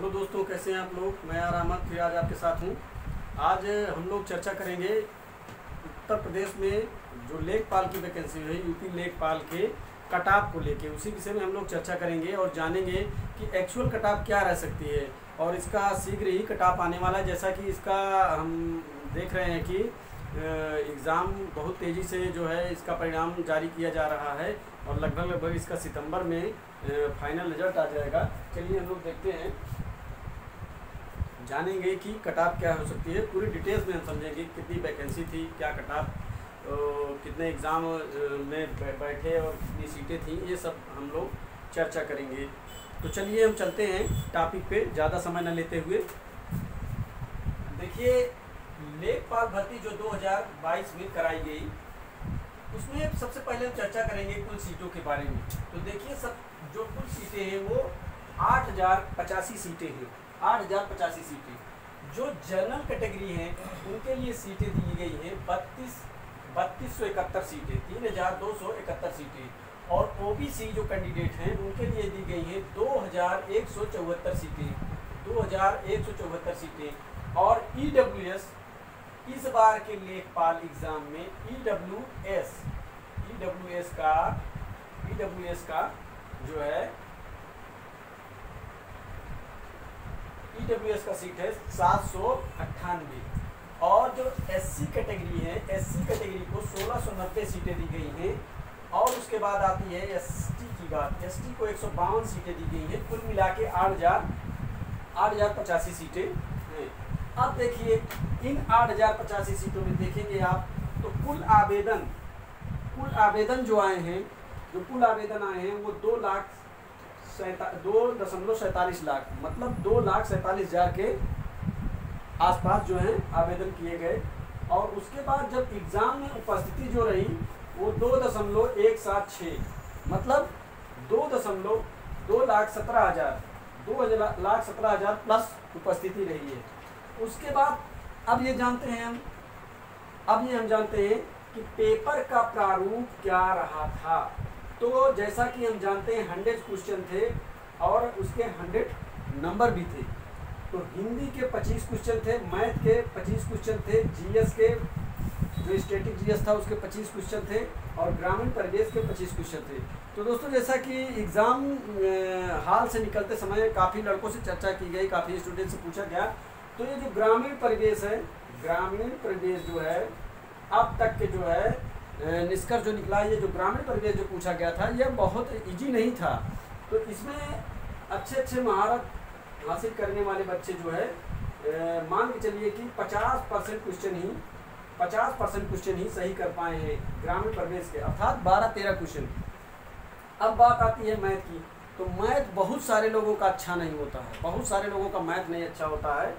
Hello दोस्तों, कैसे हैं आप लोग। मैं यार अहमद फिर आज आपके साथ हूँ। आज हम लोग चर्चा करेंगे उत्तर प्रदेश में जो लेखपाल की वैकेंसी है, यूपी लेखपाल के कटाप को लेके उसी विषय में हम लोग चर्चा करेंगे और जानेंगे कि एक्चुअल कटाप क्या रह सकती है और इसका शीघ्र ही कटाप आने वाला है। जैसा कि इसका हम देख रहे हैं कि एग्ज़ाम बहुत तेज़ी से जो है इसका परिणाम जारी किया जा रहा है और लगभग इसका सितंबर में फाइनल रिजल्ट आ जाएगा। चलिए हम लोग देखते हैं, जानेंगे कि कटाप क्या हो सकती है। पूरी डिटेल्स में हम समझेंगे कितनी वैकेंसी थी, क्या कटाप, कितने एग्ज़ाम में बैठे और कितनी सीटें थी, ये सब हम लोग चर्चा करेंगे। तो चलिए हम चलते हैं टॉपिक पे, ज़्यादा समय न लेते हुए। देखिए, लेखपाल भर्ती जो 2022 में कराई गई, उसमें सबसे पहले हम चर्चा करेंगे कुल सीटों के बारे में। तो देखिए, सब जो कुल सीटें हैं वो 8085 सीटें हैं। 8085 सीटें जो जनरल कैटेगरी हैं उनके लिए सीटें दी गई हैं 3271 सीटें, 3271 सीटें। और ओबीसी जो कैंडिडेट हैं उनके लिए दी गई हैं 2174 सीटें, 2174 सीटें। और ईडब्ल्यूएस इस बार के लेखपाल एग्जाम में ईडब्ल्यूएस का जो है ईडब्ल्यूएस का सीट है 798। और जो एससी कैटेगरी है, एससी कैटेगरी को 1690 सीटें दी गई हैं। और उसके बाद आती है एसटी की बात, एसटी को 152 सीटें दी गई हैं। कुल मिला के 8085 सीटें हैं। अब देखिए, इन 8085 सीटों में देखेंगे आप तो कुल आवेदन जो आए हैं, वो 2.47 लाख, मतलब 2,47,000 के आसपास जो है आवेदन किए गए। और उसके बाद जब एग्ज़ाम में उपस्थिति जो रही वो 2.176, मतलब 2,17,000 प्लस उपस्थिति रही है। उसके बाद अब ये हम जानते हैं कि पेपर का प्रारूप क्या रहा था। तो जैसा कि हम जानते हैं 100 क्वेश्चन थे और उसके 100 नंबर भी थे। तो हिंदी के 25 क्वेश्चन थे, मैथ के 25 क्वेश्चन थे, जीएस के जो स्टैटिक जीएस था उसके 25 क्वेश्चन थे और ग्रामीण परिवेश के 25 क्वेश्चन थे। तो दोस्तों, जैसा कि एग्ज़ाम हाल से निकलते समय काफ़ी लड़कों से चर्चा की गई, काफ़ी स्टूडेंट से पूछा गया, तो ये जो ग्रामीण परिवेश जो है अब तक के जो है निष्कर्ष जो निकला, ये जो ग्रामीण परिवेश जो पूछा गया था ये बहुत इजी नहीं था। तो इसमें अच्छे महारत हासिल करने वाले बच्चे जो है मान के चलिए कि 50% क्वेश्चन ही सही कर पाए हैं ग्रामीण परिवेश के, अर्थात 12-13 क्वेश्चन। अब बात आती है मैथ की। तो मैथ बहुत सारे लोगों का अच्छा नहीं होता है, बहुत सारे लोगों का मैथ नहीं अच्छा होता है।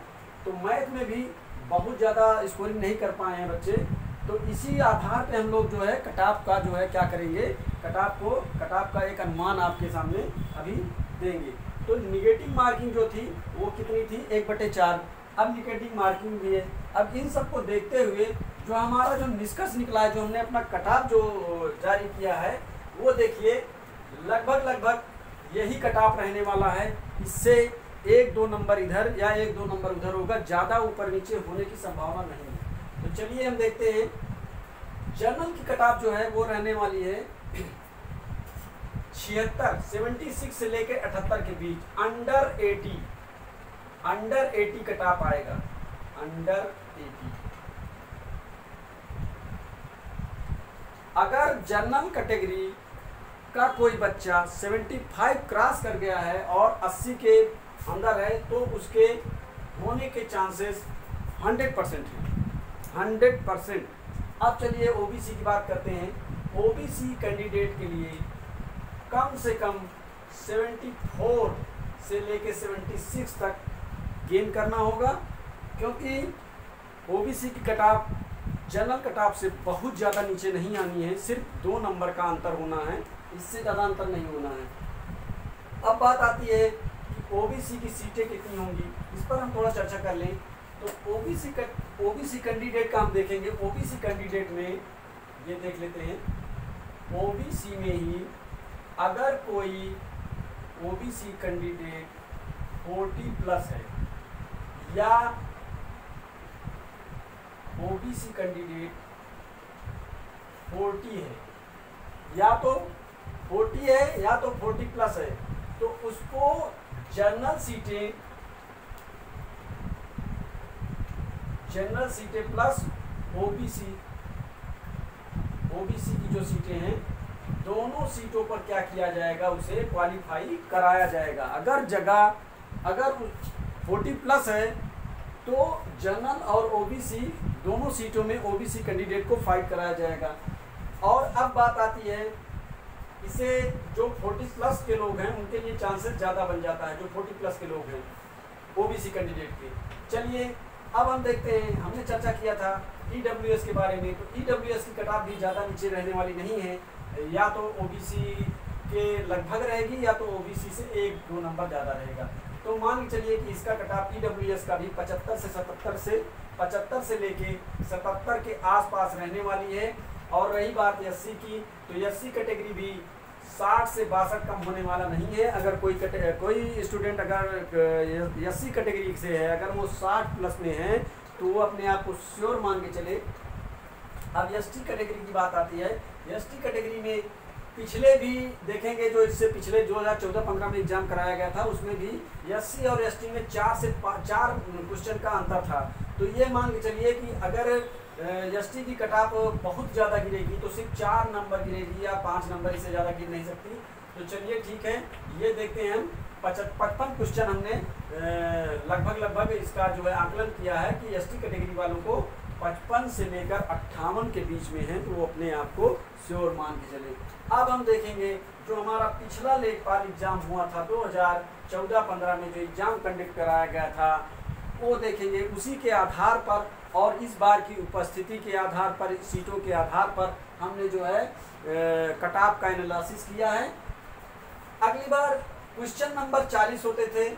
तो मैथ में भी बहुत ज़्यादा स्कोरिंग नहीं कर पाए हैं बच्चे। तो इसी आधार पे हम लोग जो है कटाप का जो है क्या करेंगे, कटाप का एक अनुमान आपके सामने अभी देंगे। तो निगेटिव मार्किंग जो थी वो कितनी थी, 1/4। अब निगेटिव मार्किंग भी है। अब इन सबको देखते हुए जो हमारा जो निष्कर्ष निकला है, जो हमने अपना कटाप जो जारी किया है, वो देखिए लगभग यही कटाप रहने वाला है। इससे 1-2 नंबर इधर या 1-2 नंबर उधर होगा, ज़्यादा ऊपर नीचे होने की संभावना नहीं है। तो चलिए हम देखते हैं, जनरल की कटाप जो है वो रहने वाली है 76 से लेकर 78 के बीच। अंडर 80 कटाप आएगा, अंडर 80। अगर जनरल कैटेगरी का कोई बच्चा 75 क्रॉस कर गया है और 80 के अंदर है तो उसके होने के चांसेस 100% हैं, 100%। अब चलिए ओबीसी की बात करते हैं। ओबीसी कैंडिडेट के लिए कम से कम 74 से लेके 76 तक गेन करना होगा, क्योंकि ओबीसी की कटाप जनरल कटाप से बहुत ज़्यादा नीचे नहीं आनी है, सिर्फ 2 नंबर का अंतर होना है, इससे ज़्यादा अंतर नहीं होना है। अब बात आती है कि ओबीसी की सीटें कितनी होंगी, इस पर हम थोड़ा चर्चा कर लें। तो ओबीसी कैंडिडेट का हम देखेंगे। ओबीसी कैंडिडेट में ये देख लेते हैं, ओबीसी में ही अगर कोई ओबीसी कैंडिडेट 40+ है या ओबीसी कैंडिडेट 40 है, या तो 40 है या तो 40+ है, तो उसको जनरल सीटें प्लस ओबीसी की जो सीटें हैं दोनों सीटों पर क्या किया जाएगा, उसे क्वालिफाई कराया जाएगा। अगर 40+ है तो जनरल और ओबीसी दोनों सीटों में ओबीसी कैंडिडेट को फाइट कराया जाएगा। और अब बात आती है, इसे जो 40+ के लोग हैं उनके लिए चांसेस ज़्यादा बन जाता है, जो 40+ के लोग हैं ओबीसी कैंडिडेट के। चलिए अब हम देखते हैं, हमने चर्चा किया था ईडब्ल्यूएस के बारे में, तो ईडब्ल्यूएस की कट ऑफ भी ज़्यादा नीचे रहने वाली नहीं है, या तो ओबीसी के लगभग रहेगी या तो ओबीसी से 1-2 नंबर ज़्यादा रहेगा। तो मान के चलिए कि इसका कट ऑफ ईडब्ल्यूएस का भी 75 से लेके 77 के आसपास रहने वाली है। और रही बात एससी की, तो एससी कैटेगरी भी 60 से 62 कम होने वाला नहीं है। अगर कोई स्टूडेंट अगर एससी कैटेगरी से है, अगर वो 60+ में है तो वो अपने आप को श्योर मान के चले। अब एसटी कैटेगरी की बात आती है, एसटी कैटेगरी में पिछले भी देखेंगे, जो इससे पिछले 2014-15 में एग्जाम कराया गया था उसमें भी एससी और एसटी में 4 क्वेश्चन का अंतर था। तो ये मान के चलिए कि अगर एसटी की कट ऑफ बहुत ज़्यादा गिरेगी तो सिर्फ 4 नंबर गिरेगी या 5 नंबर, इससे ज़्यादा गिर नहीं सकती। तो चलिए ठीक है, ये देखते हैं हम 55 क्वेश्चन हमने लगभग इसका जो है आकलन किया है कि एसटी कैटेगरी वालों को 55 से लेकर 58 के बीच में है, तो वो अपने आप को श्योर मान के चले। अब हम देखेंगे जो हमारा पिछला लेखपाल एग्जाम हुआ था 2014-15 में, जो एग्जाम कंडक्ट कराया गया था, वो देखेंगे उसी के आधार पर और इस बार की उपस्थिति के आधार पर, सीटों के आधार पर हमने जो है कट ऑफ का एनालिसिस किया है। अगली बार क्वेश्चन नंबर 40 होते थे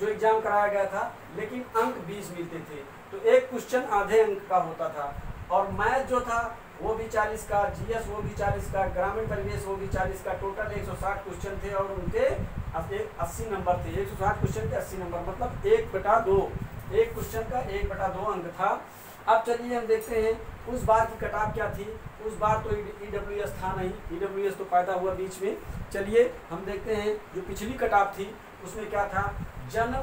जो एग्जाम कराया गया था, लेकिन अंक 20 मिलते थे, तो एक क्वेश्चन आधे अंक का होता था। और मैथ जो था वो भी 40 का, जीएस वो भी 40 का, ग्रामीण परिवेश वो भी 40 का, टोटल 160 क्वेश्चन थे और उनके 80 नंबर थे। 160 क्वेश्चन के 80 नंबर, मतलब 1/2, एक क्वेश्चन का 1/2 अंक था। अब चलिए हम देखते हैं उस बार की कट ऑफ क्या थी। उस बार तो ईडब्ल्यूएस था नहीं, ईडब्ल्यूएस तो पैदा हुआ बीच में। चलिए हम देखते हैं जो पिछली कट ऑफ थी उसमें क्या था। जनरल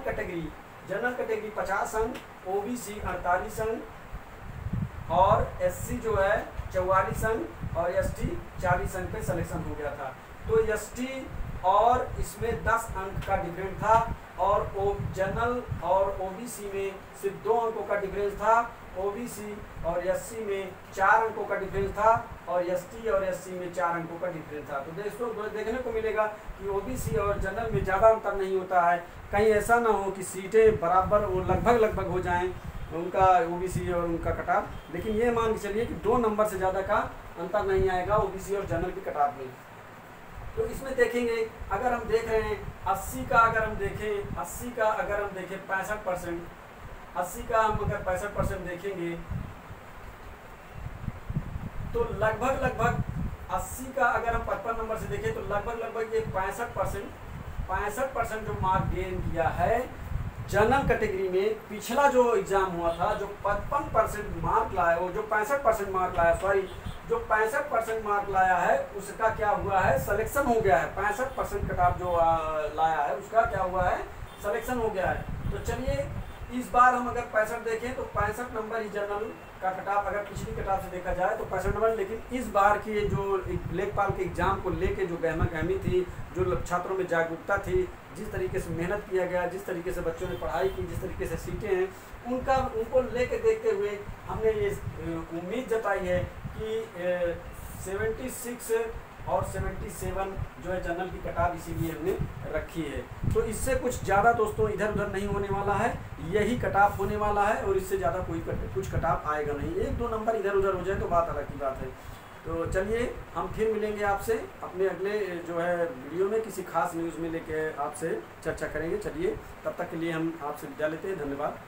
कैटेगरी 50 अंक, ओबीसी 48 अंक और एससी जो है 44 अंक और एसटी 40 अंक पे सिलेक्शन हो गया था। तो एसटी और इसमें 10 अंक का डिफरेंस था और जनरल और ओबीसी में सिर्फ 2 अंकों का डिफरेंस था। ओबीसी और एससी में 4 अंकों का डिफरेंस था और एसटी और एससी में 4 अंकों का डिफरेंस था। तो दोस्तों देखने को मिलेगा कि ओबीसी और जनरल में ज़्यादा अंतर नहीं होता है। कहीं ऐसा ना हो कि सीटें बराबर वो लगभग हो जाएं उनका, ओबीसी और उनका कट ऑफ, लेकिन ये मान के चलिए कि 2 नंबर से ज़्यादा का अंतर नहीं आएगा ओबीसी और जनरल की कट ऑफ में। तो इसमें देखेंगे, अगर हम देख रहे हैं 80 का अगर हम देखें 65%, 80 का हम अगर 65% देखेंगे तो लगभग 80 का अगर हम 55 नंबर से देखें तो लगभग ये 65% जो मार्क गेन किया है जनरल कैटेगरी में। पिछला जो एग्जाम हुआ था जो 55% मार्क लाया, वो जो 65% मार्क लाया, जो 65% मार्क लाया है उसका क्या हुआ है, सिलेक्शन हो गया है। 65% कट ऑफ जो लाया है उसका क्या हुआ है, सिलेक्शन हो गया है। तो चलिए इस बार हम अगर 65 देखें तो 65 नंबर ही जनरल का कट ऑफ, अगर पिछली कट ऑफ से देखा जाए तो 65 नंबर। लेकिन इस बार की जो लेखपाल के एग्जाम को लेके जो गहमी थी, जो छात्रों में जागरूकता थी, जिस तरीके से मेहनत किया गया, जिस तरीके से बच्चों ने पढ़ाई की, जिस तरीके से सीटें हैं, उनको लेके देखते हुए हमने ये उम्मीद जताई है कि 76 और 77 जो है जनरल की कट ऑफ इसीलिए हमने रखी है। तो इससे कुछ ज़्यादा दोस्तों इधर उधर नहीं होने वाला है, यही कट ऑफ होने वाला है और इससे ज़्यादा कुछ कट ऑफ आएगा नहीं। 1-2 नंबर इधर उधर हो जाए तो बात अलग की बात है। तो चलिए हम फिर मिलेंगे आपसे अपने अगले जो है वीडियो में, किसी खास न्यूज़ में लेके आपसे चर्चा करेंगे। चलिए तब तक के लिए हम आपसे विदा लेते हैं। धन्यवाद।